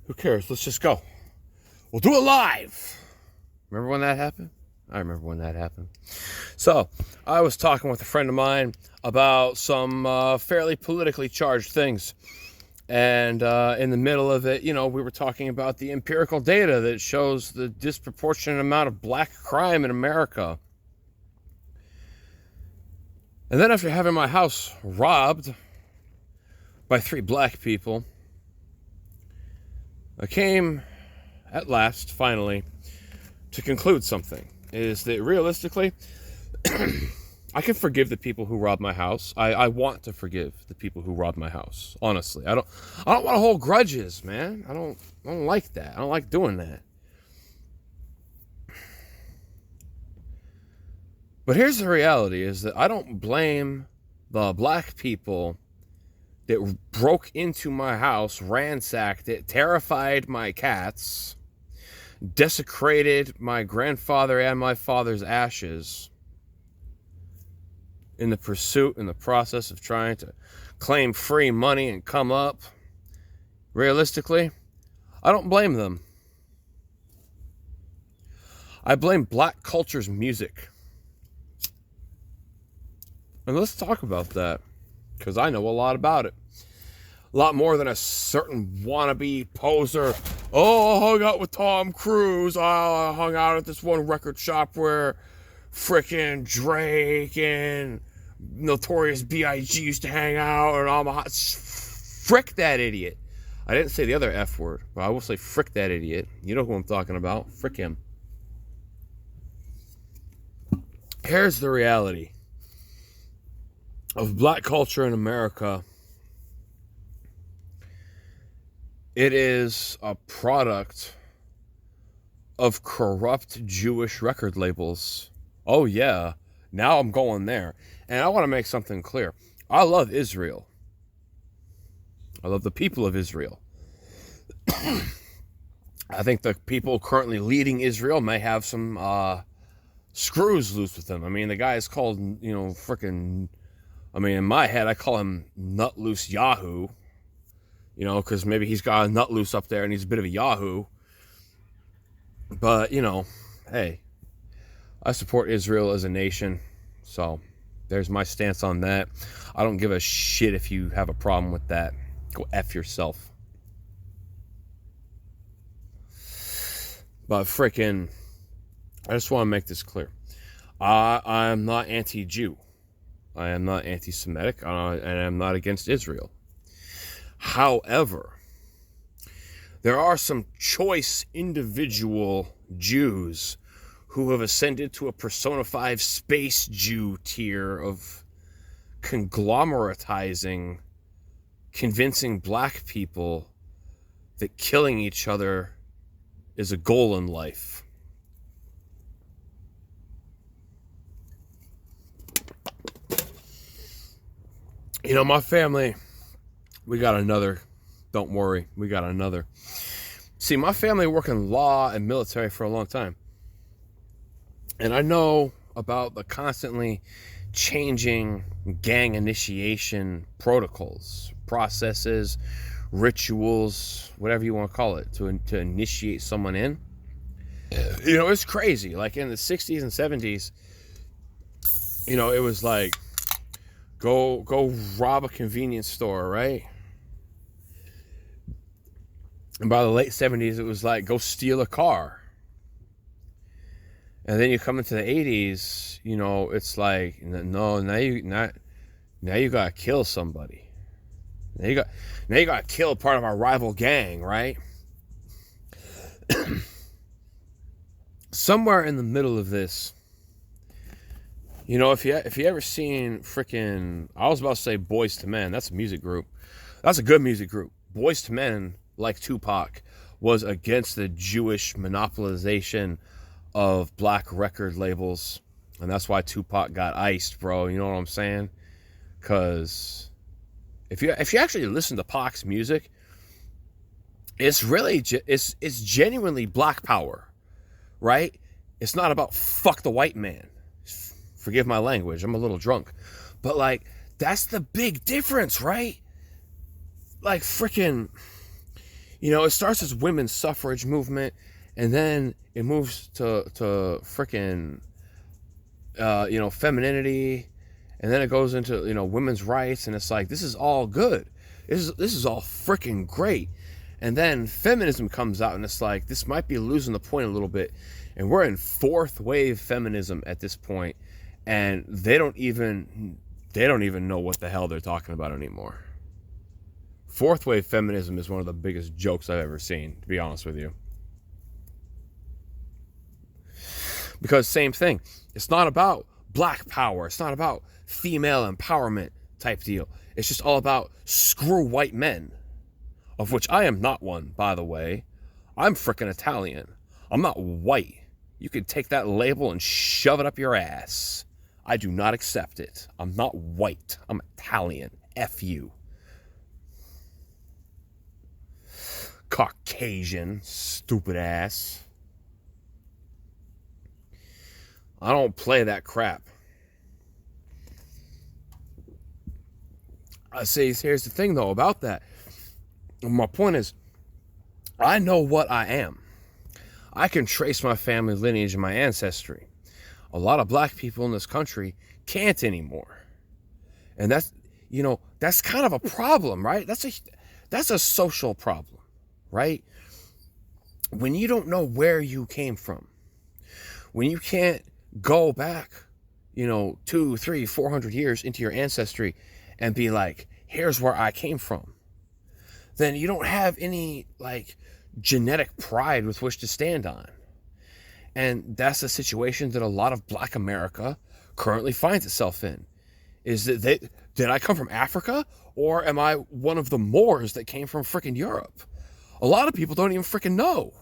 Who cares? Let's just go. We'll do it live. Remember when that happened? I remember when that happened. So, I was talking with a friend of mine about some fairly politically charged things. And in the middle of it, we were talking about the empirical data that shows the disproportionate amount of black crime in America. And then after having my house robbed by 3 black people, I came at last, finally, to conclude something. Is that realistically, I can forgive the people who robbed my house. I want to forgive the people who robbed my house. Honestly, I don't want to hold grudges, man. I don't like that. I don't like doing that. But here's the reality: is that I don't blame the black people that broke into my house, ransacked it, terrified my cats, desecrated my grandfather and my father's ashes in the pursuit, in the process of trying to claim free money and come up. Realistically, I don't blame them. I blame black culture's music. And let's talk about that, because I know a lot about it. A lot more than a certain wannabe poser. Oh, I hung out with Tom Cruise. I hung out at this one record shop where frickin' Drake and Notorious B.I.G. used to hang out, and I'm a hot... Frick that idiot. I didn't say the other F word, but I will say frick that idiot. You know who I'm talking about. Frick him. Here's the reality of black culture in America. It is a product of corrupt Jewish record labels. Oh yeah, now I'm going there. And I want to make something clear. I love Israel. I love the people of Israel. I think the people currently leading Israel may have some screws loose with them. I mean, the guy is called, frickin'... I mean, in my head, I call him Nut Loose Yahoo. Because maybe he's got a nut loose up there and he's a bit of a Yahoo. But, hey, I support Israel as a nation. So, there's my stance on that. I don't give a shit if you have a problem with that. Go F yourself. But frickin', I just want to make this clear. I'm not anti-Jew. I am not anti-Semitic. And I'm not against Israel. However, there are some choice individual Jews who have ascended to a personified space Jew tier of conglomeratizing, convincing black people that killing each other is a goal in life. My family... We got another. Don't worry. We got another. See, my family worked in law and military for a long time. And I know about the constantly changing gang initiation protocols, processes, rituals, whatever you want to call it, to initiate someone in. It's crazy. Like in the 60s and 70s, it was like, go rob a convenience store, right? And by the late 70s, it was like, go steal a car. And then you come into the 80s, it's like, no, now you gotta kill somebody. Now you gotta kill part of our rival gang, right? Somewhere in the middle of this, if you ever seen frickin', I was about to say Boys to Men. That's a music group. That's a good music group. Boys to Men, like Tupac, was against the Jewish monopolization of black record labels. And that's why Tupac got iced, bro. You know what I'm saying? Because if you actually listen to Pac's music, it's really, it's genuinely black power, right? It's not about fuck the white man. Forgive my language. I'm a little drunk. But, that's the big difference, right? Freaking... It starts as women's suffrage movement, and then it moves to freaking, femininity, and then it goes into, women's rights, and it's like, this is all good. This is all freaking great. And then feminism comes out, and it's like, this might be losing the point a little bit. And we're in fourth wave feminism at this point, and they don't even know what the hell they're talking about anymore. Fourth wave feminism is one of the biggest jokes I've ever seen, to be honest with you. Because same thing, it's not about black power, it's not about female empowerment type deal. It's just all about screw white men, of which I am not one, by the way. I'm frickin' Italian. I'm not white. You can take that label and shove it up your ass. I do not accept it. I'm not white. I'm Italian. F you. Caucasian, stupid ass. I don't play that crap. I say, here's the thing though about that. My point is, I know what I am. I can trace my family lineage and my ancestry. A lot of black people in this country can't anymore. And that's kind of a problem, right? That's a social problem, right? When you don't know where you came from, when you can't go back, 200, 300, 400 years into your ancestry and be like, here's where I came from, then you don't have any genetic pride with which to stand on. And that's the situation that a lot of black America currently finds itself in. Is that did I come from Africa, or am I one of the Moors that came from freaking Europe? A lot of people don't even freaking know.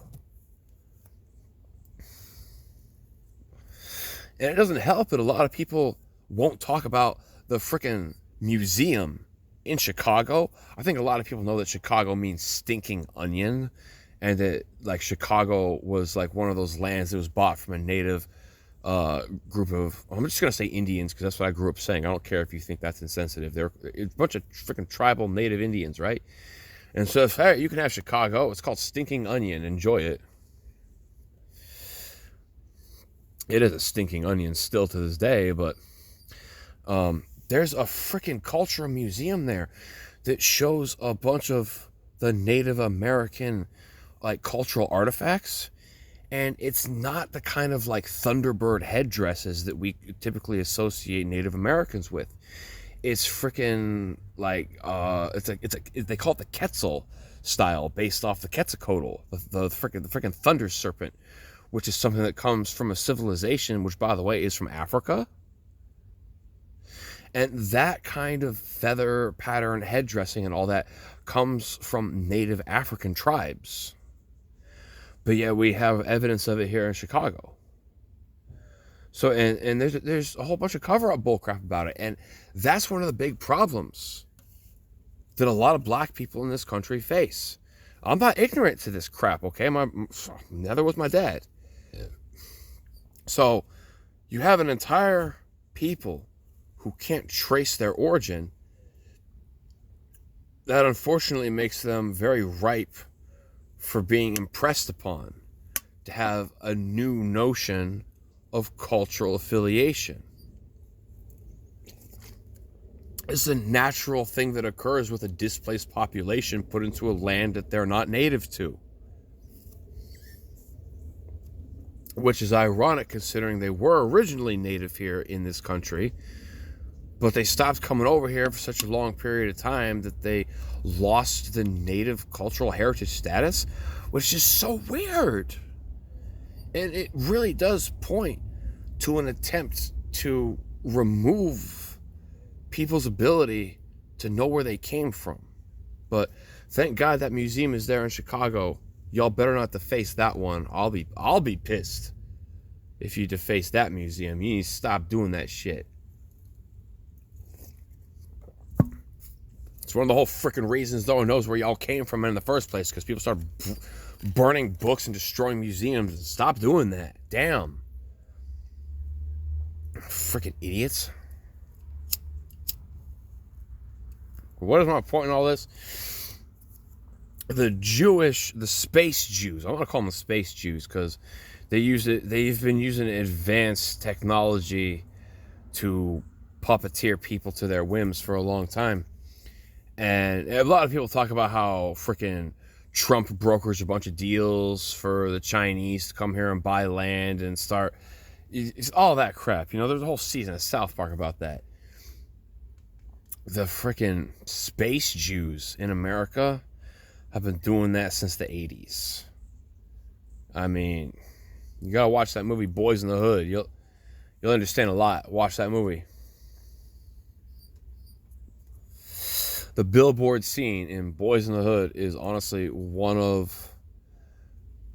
And it doesn't help that a lot of people won't talk about the freaking museum in Chicago. I think a lot of people know that Chicago means stinking onion, and that Chicago was one of those lands that was bought from a native group of, I'm just going to say Indians, because that's what I grew up saying. I don't care if you think that's insensitive. They're a bunch of freaking tribal native Indians, right? And so, hey, you can have Chicago. It's called stinking onion. Enjoy it. It is a stinking onion still to this day, but there's a freaking cultural museum there that shows a bunch of the Native American cultural artifacts, and it's not the kind of Thunderbird headdresses that we typically associate Native Americans with. It's freaking they call it the Quetzal style, based off the Quetzalcoatl, the freaking thunder serpent, which is something that comes from a civilization, which, by the way, is from Africa. And that kind of feather pattern headdressing and all that comes from native African tribes. But yeah, we have evidence of it here in Chicago. So, and there's a whole bunch of cover-up bullcrap about it. And that's one of the big problems that a lot of black people in this country face. I'm not ignorant to this crap, okay? Neither was my dad. So, you have an entire people who can't trace their origin. That unfortunately makes them very ripe for being impressed upon, to have a new notion of cultural affiliation. It's a natural thing that occurs with a displaced population put into a land that they're not native to. Which is ironic, considering they were originally native here in this country, but they stopped coming over here for such a long period of time that they lost the native cultural heritage status, which is so weird. And it really does point to an attempt to remove people's ability to know where they came from. But thank God that museum is there in Chicago. Y'all better not deface that one. I'll be pissed if you deface that museum. You need to stop doing that shit. It's one of the whole freaking reasons no one knows where y'all came from in the first place, because people start burning books and destroying museums. Stop doing that. Damn. Freaking idiots. What is my point in all this? the space Jews. I want to call them the space Jews because they've been using advanced technology to puppeteer people to their whims for a long time. And a lot of people talk about how freaking Trump brokers a bunch of deals for the Chinese to come here and buy land and start. It's all that crap. You know, there's a whole season of South Park about that. The freaking space Jews in America have been doing that since the 80s. I mean, you gotta watch that movie Boys in the Hood. You'll understand a lot. Watch that movie. The billboard scene in Boys in the Hood is honestly one of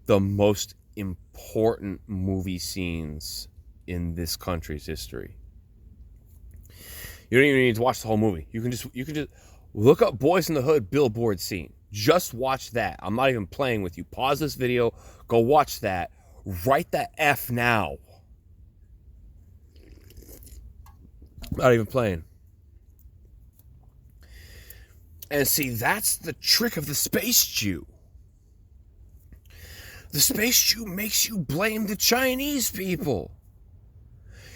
the most important movie scenes in this country's history. You don't even need to watch the whole movie. You can just look up Boys in the Hood billboard scene. Just watch that. I'm not even playing with you. Pause this video. Go watch that. Write that F now. Not even playing. And see, that's the trick of the space Jew. The space Jew makes you blame the Chinese people.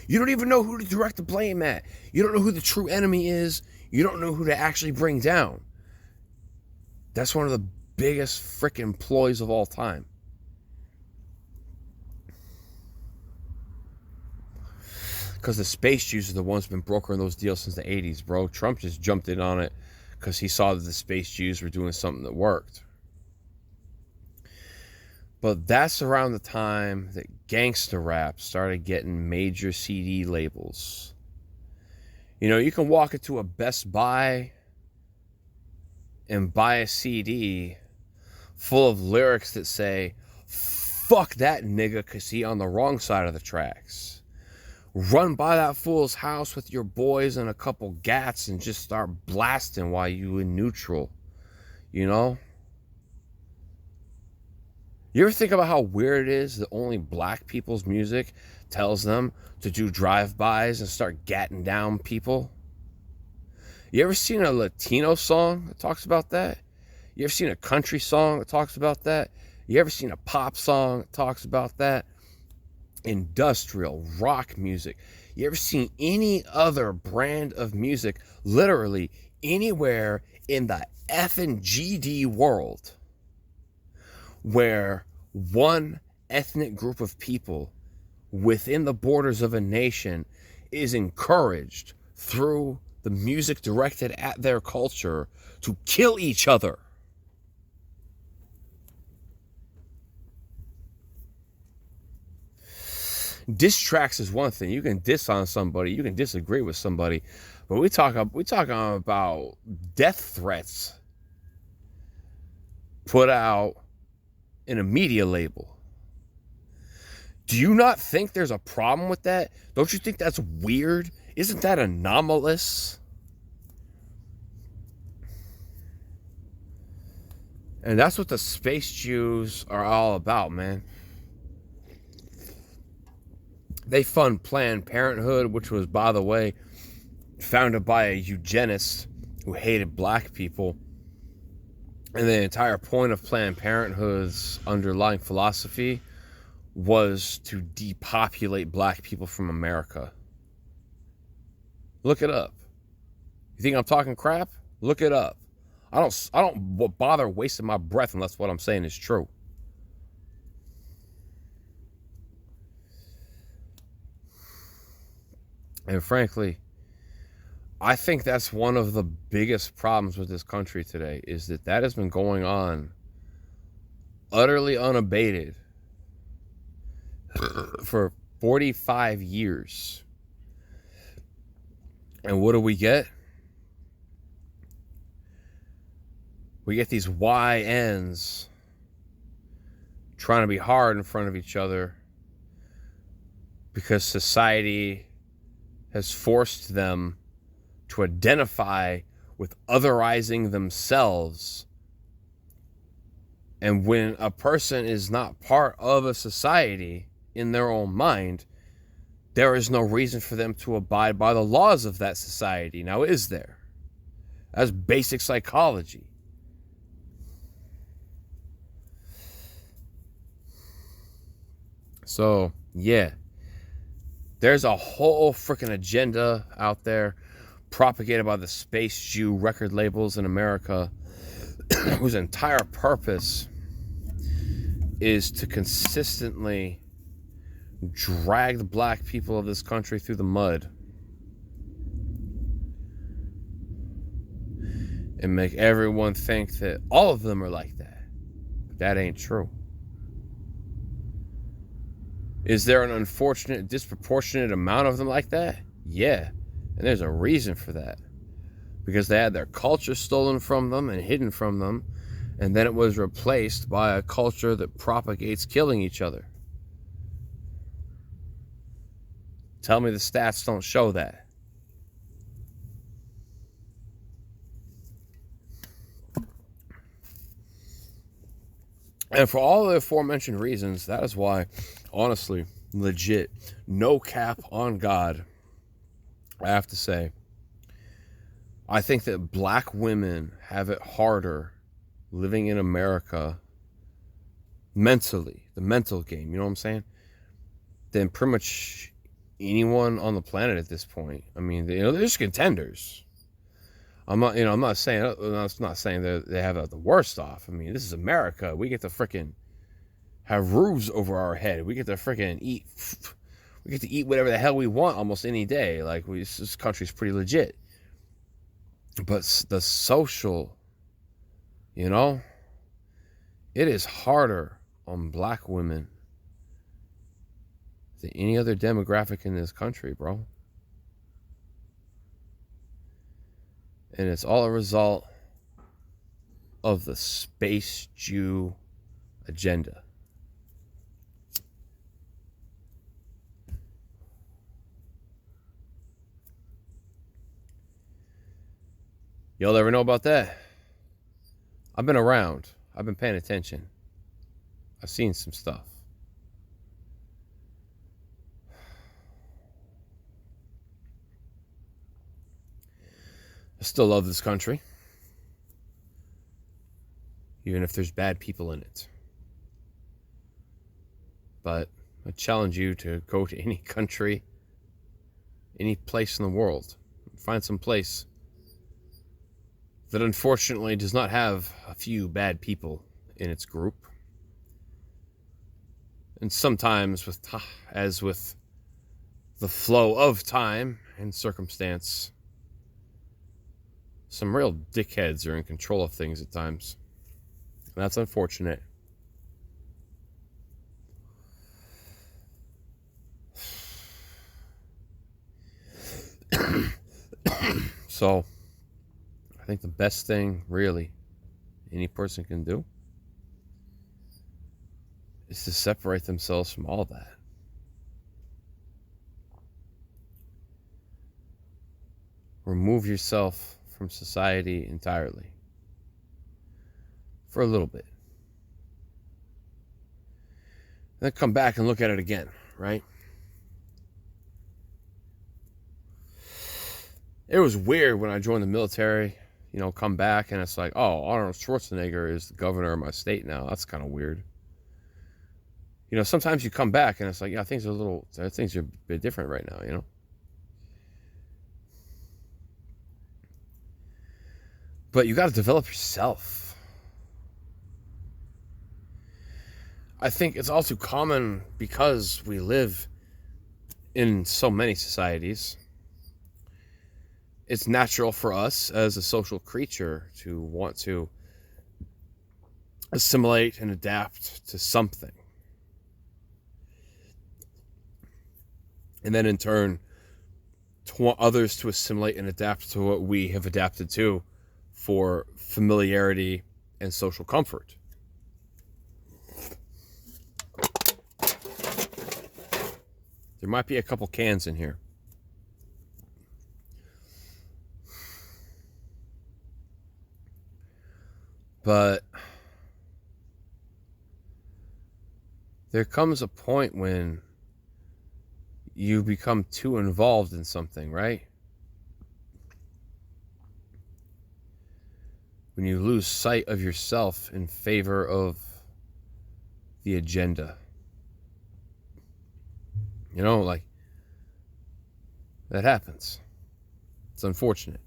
You don't even know who to direct the blame at. You don't know who the true enemy is. You don't know who to actually bring down. That's one of the biggest freaking ploys of all time. Because the space Jews are the ones who've been brokering those deals since the 80s, bro. Trump just jumped in on it because he saw that the space Jews were doing something that worked. But that's around the time that gangster rap started getting major CD labels. You know, you can walk into a Best Buy and buy a CD full of lyrics that say, fuck that nigga because he on the wrong side of the tracks. Run by that fool's house with your boys and a couple gats and just start blasting while you in neutral. You know? You ever think about how weird it is that only black people's music tells them to do drive-bys and start gatting down people? You ever seen a Latino song that talks about that? You ever seen a country song that talks about that? You ever seen a pop song that talks about that? Industrial, rock music. You ever seen any other brand of music literally anywhere in the effing GD world where one ethnic group of people within the borders of a nation is encouraged through the music directed at their culture to kill each other? Diss tracks is one thing. You can diss on somebody, you can disagree with somebody, but we talking about death threats put out in a media label. Do you not think there's a problem with that? Don't you think that's weird? Isn't that anomalous? And that's what the space Jews are all about, man. They fund Planned Parenthood, which was, by the way, founded by a eugenist who hated black people. And the entire point of Planned Parenthood's underlying philosophy was to depopulate black people from America. Look it up. You think I'm talking crap? Look it up. I don't bother wasting my breath unless what I'm saying is true. And frankly, I think that's one of the biggest problems with this country today, is that has been going on utterly unabated for 45 years. And what do we get? We get these YNs trying to be hard in front of each other because society has forced them to identify with otherizing themselves. And when a person is not part of a society in their own mind, there is no reason for them to abide by the laws of that society. Now, is there? That's basic psychology. So, yeah, there's a whole freaking agenda out there propagated by the Space Jew record labels in America whose entire purpose is to consistently drag the black people of this country through the mud and make everyone think that all of them are like that. But that ain't true. Is there an unfortunate, disproportionate amount of them like that? Yeah. And there's a reason for that. Because they had their culture stolen from them and hidden from them, and then it was replaced by a culture that propagates killing each other. Tell me the stats don't show that. And for all the aforementioned reasons, that is why, honestly, legit, no cap on God, I have to say, I think that black women have it harder living in America mentally, the mental game, you know what I'm saying, than pretty much anyone on the planet at this point. I mean, they're just contenders. I'm not saying that they have the worst off. I mean, this is America. We get to freaking have roofs over our head. We get to freaking eat. We get to eat whatever the hell we want almost any day. Like, this country's pretty legit. But the social, it is harder on black women than any other demographic in this country, bro. And it's all a result of the Space Jew agenda. Y'all ever know about that? I've been around. I've been paying attention. I've seen some stuff. I still love this country, even if there's bad people in it. But I challenge you to go to any country, any place in the world, find some place that unfortunately does not have a few bad people in its group. And sometimes, as with the flow of time and circumstance, some real dickheads are in control of things at times. And that's unfortunate. So, I think the best thing, really, any person can do is to separate themselves from all that. Remove yourself from society entirely. For a little bit. Then come back and look at it again, right? It was weird when I joined the military, come back and it's like, oh, Arnold Schwarzenegger is the governor of my state now. That's kind of weird. Sometimes you come back and it's like, yeah, things are a bit different right now, But you got to develop yourself. I think it's all too common because we live in so many societies. It's natural for us as a social creature to want to assimilate and adapt to something. And then in turn, to want others to assimilate and adapt to what we have adapted to for familiarity and social comfort. There might be a couple cans in here. But there comes a point when you become too involved in something, right? When you lose sight of yourself in favor of the agenda. Like, that happens. It's unfortunate.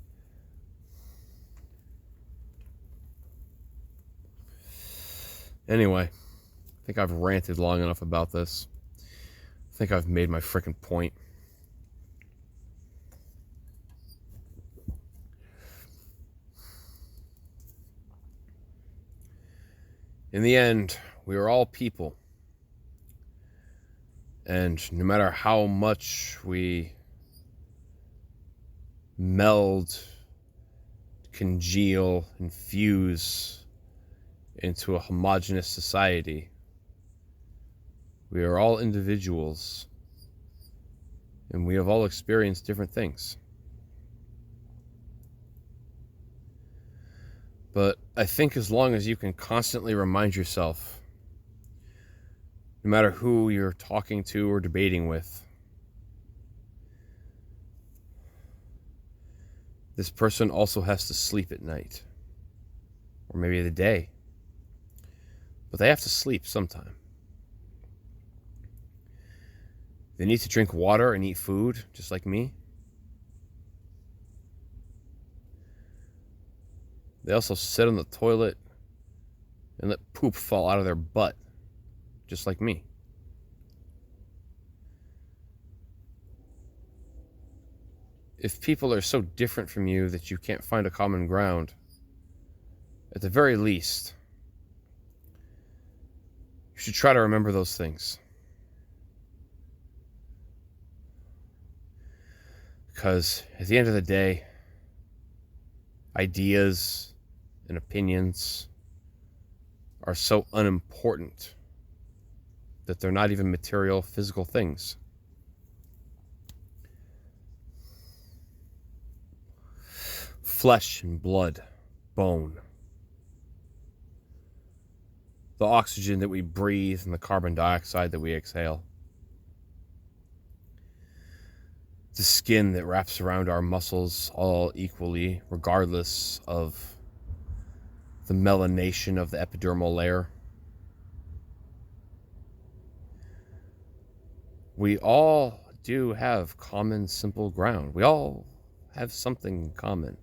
Anyway, I think I've ranted long enough about this. I think I've made my frickin' point. In the end, we are all people. And no matter how much we meld, congeal, and fuse into a homogeneous society, we are all individuals, and we have all experienced different things. But I think as long as you can constantly remind yourself, no matter who you're talking to or debating with, this person also has to sleep at night, or maybe the day, but they have to sleep sometime. They need to drink water and eat food, just like me. They also sit on the toilet and let poop fall out of their butt, just like me. If people are so different from you that you can't find a common ground, at the very least, you should try to remember those things. Because at the end of the day, ideas and opinions are so unimportant that they're not even material, physical things. Flesh and blood, bone. The oxygen that we breathe and the carbon dioxide that we exhale. The skin that wraps around our muscles all equally, regardless of the melanation of the epidermal layer. We all do have common, simple ground. We all have something in common.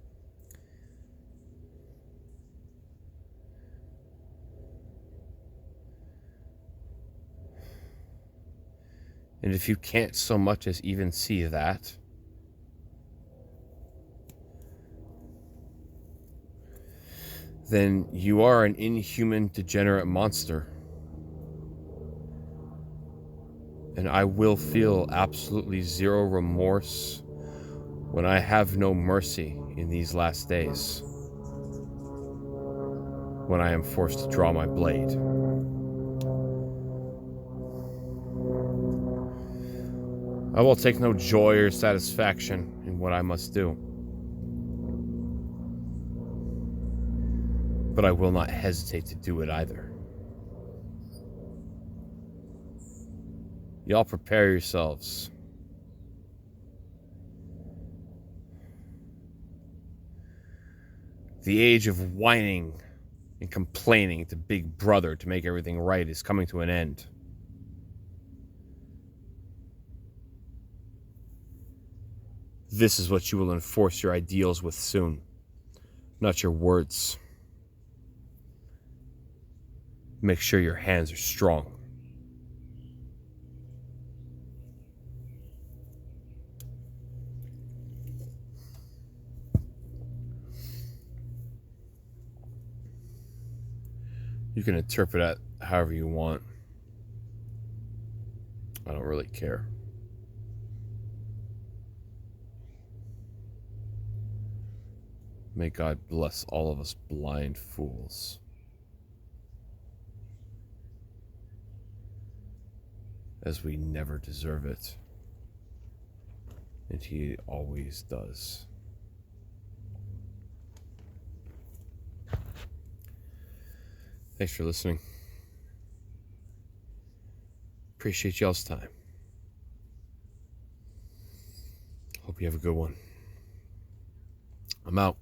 And if you can't so much as even see that, then you are an inhuman, degenerate monster. And I will feel absolutely zero remorse when I have no mercy in these last days, when I am forced to draw my blade. I will take no joy or satisfaction in what I must do. But I will not hesitate to do it either. Y'all prepare yourselves. The age of whining and complaining to Big Brother to make everything right is coming to an end. This is what you will enforce your ideals with soon, not your words. Make sure your hands are strong. You can interpret that however you want. I don't really care. May God bless all of us blind fools. As we never deserve it. And He always does. Thanks for listening. Appreciate y'all's time. Hope you have a good one. I'm out.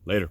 Later.